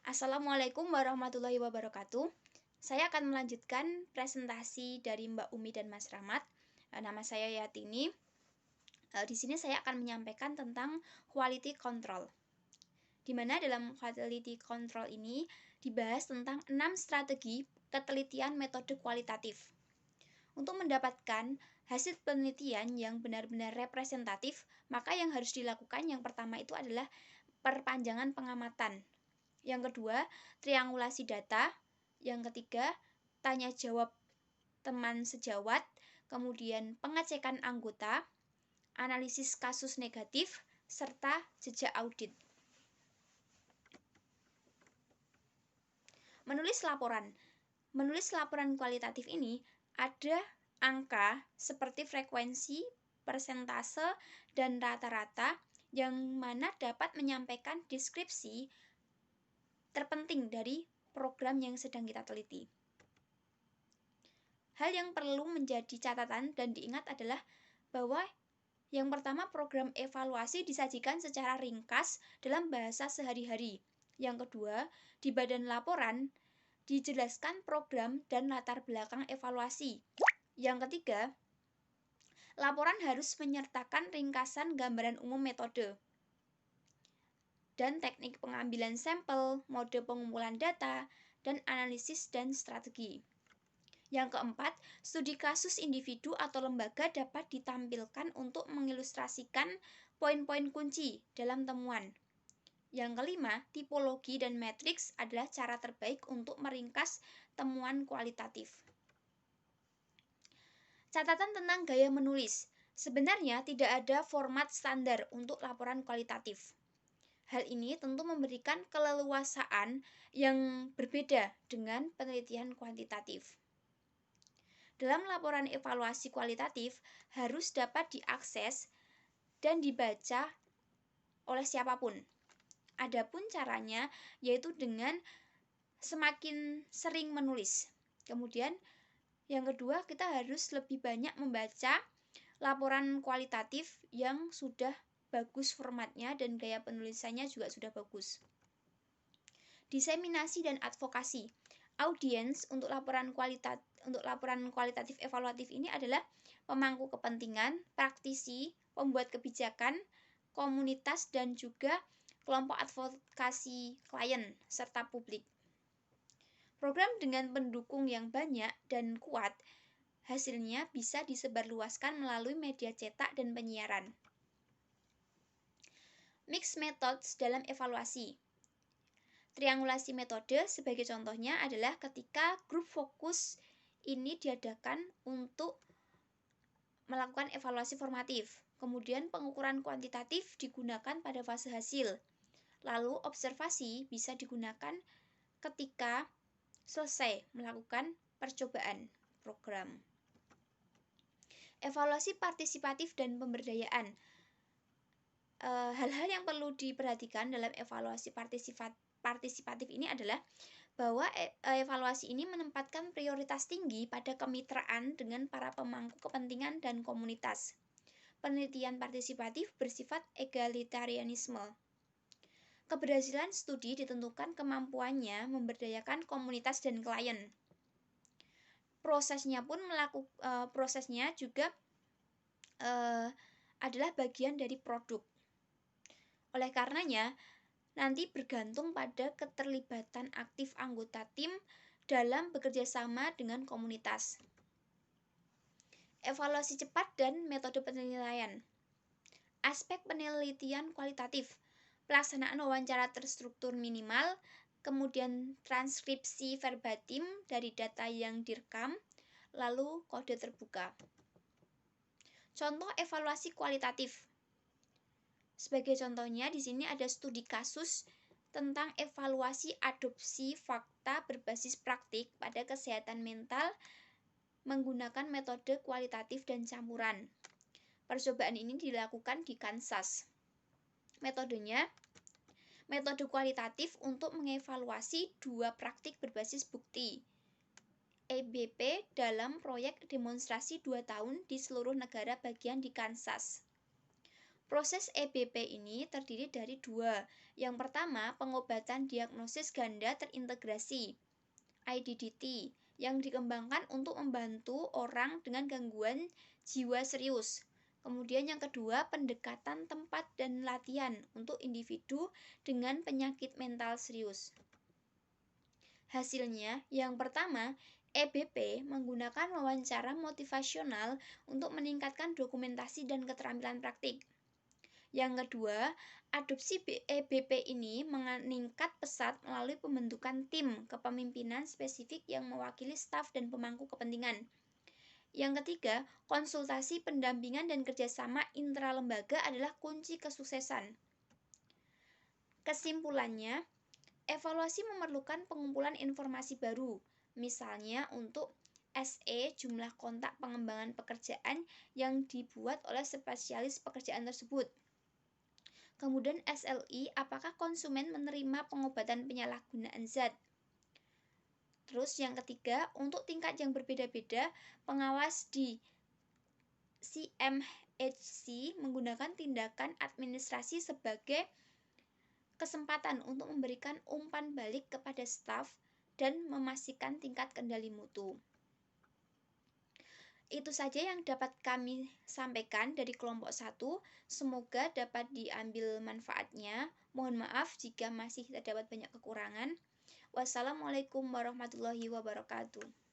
Assalamualaikum warahmatullahi wabarakatuh. Saya akan melanjutkan presentasi dari Mbak Umi dan Mas Rahmat. Nama saya Yatini. Di sini saya akan menyampaikan tentang quality control. Di mana dalam quality control ini dibahas tentang 6 strategi ketelitian metode kualitatif. Untuk mendapatkan hasil penelitian yang benar-benar representatif, maka yang harus dilakukan yang pertama itu adalah perpanjangan pengamatan. Yang kedua, triangulasi data. Yang ketiga, tanya jawab teman sejawat. Kemudian pengecekan anggota, analisis kasus negatif, serta jejak audit. Menulis laporan kualitatif ini ada angka seperti frekuensi, persentase, dan rata-rata yang mana dapat menyampaikan deskripsi terpenting dari program yang sedang kita teliti. Hal yang perlu menjadi catatan dan diingat adalah bahwa yang pertama, program evaluasi disajikan secara ringkas dalam bahasa sehari-hari. Yang kedua, di badan laporan dijelaskan program dan latar belakang evaluasi. Yang ketiga, laporan harus menyertakan ringkasan gambaran umum metode dan teknik pengambilan sampel, mode pengumpulan data, dan analisis dan strategi. Yang keempat, studi kasus individu atau lembaga dapat ditampilkan untuk mengilustrasikan poin-poin kunci dalam temuan. Yang kelima, tipologi dan matriks adalah cara terbaik untuk meringkas temuan kualitatif. Catatan tentang gaya menulis. Sebenarnya tidak ada format standar untuk laporan kualitatif. Hal ini tentu memberikan keleluasaan yang berbeda dengan penelitian kuantitatif. Dalam laporan evaluasi kualitatif harus dapat diakses dan dibaca oleh siapapun. Adapun caranya yaitu dengan semakin sering menulis. Kemudian yang kedua, kita harus lebih banyak membaca laporan kualitatif yang sudah bagus formatnya dan gaya penulisannya juga sudah bagus. Diseminasi dan advokasi. Audiens untuk laporan kualitatif evaluatif ini adalah pemangku kepentingan, praktisi, pembuat kebijakan, komunitas, dan juga kelompok advokasi klien serta publik. Program dengan pendukung yang banyak dan kuat hasilnya bisa disebarluaskan melalui media cetak dan penyiaran. Mixed methods dalam evaluasi. Triangulasi metode sebagai contohnya adalah ketika grup fokus ini diadakan untuk melakukan evaluasi formatif. Kemudian pengukuran kuantitatif digunakan pada fase hasil. Lalu observasi bisa digunakan ketika selesai melakukan percobaan program. Evaluasi partisipatif dan pemberdayaan. Hal-hal yang perlu diperhatikan dalam evaluasi partisipatif ini adalah bahwa evaluasi ini menempatkan prioritas tinggi pada kemitraan dengan para pemangku kepentingan dan komunitas. Penelitian partisipatif bersifat egalitarianisme. Keberhasilan studi ditentukan kemampuannya memberdayakan komunitas dan klien. Prosesnya juga adalah bagian dari produk. Oleh karenanya, nanti bergantung pada keterlibatan aktif anggota tim dalam bekerja sama dengan komunitas. Evaluasi cepat dan metode penilaian. Aspek penelitian kualitatif. Pelaksanaan wawancara terstruktur minimal, kemudian transkripsi verbatim dari data yang direkam, lalu kode terbuka. Contoh evaluasi kualitatif. Sebagai contohnya di sini ada studi kasus tentang evaluasi adopsi fakta berbasis praktik pada kesehatan mental menggunakan metode kualitatif dan campuran. Percobaan ini dilakukan di Kansas. Metodenya metode kualitatif untuk mengevaluasi 2 praktik berbasis bukti EBP dalam proyek demonstrasi 2 tahun di seluruh negara bagian di Kansas. Proses EBP ini terdiri dari dua. Yang pertama, pengobatan diagnosis ganda terintegrasi (IDDT) yang dikembangkan untuk membantu orang dengan gangguan jiwa serius. Kemudian yang kedua, pendekatan tempat dan latihan untuk individu dengan penyakit mental serius. Hasilnya, yang pertama, EBP menggunakan wawancara motivasional untuk meningkatkan dokumentasi dan keterampilan praktik. Yang kedua, adopsi EBP ini meningkat pesat melalui pembentukan tim kepemimpinan spesifik yang mewakili staf dan pemangku kepentingan. Yang ketiga, konsultasi, pendampingan, dan kerjasama intralembaga adalah kunci kesuksesan. Kesimpulannya, evaluasi memerlukan pengumpulan informasi baru, misalnya untuk SE jumlah kontak pengembangan pekerjaan yang dibuat oleh spesialis pekerjaan tersebut. Kemudian SLI, apakah konsumen menerima pengobatan penyalahgunaan zat. Terus yang ketiga, untuk tingkat yang berbeda-beda, pengawas di CMHC menggunakan tindakan administrasi sebagai kesempatan untuk memberikan umpan balik kepada staf dan memastikan tingkat kendali mutu. Itu saja yang dapat kami sampaikan dari kelompok 1. Semoga dapat diambil manfaatnya. Mohon maaf jika masih terdapat banyak kekurangan. Wassalamualaikum warahmatullahi wabarakatuh.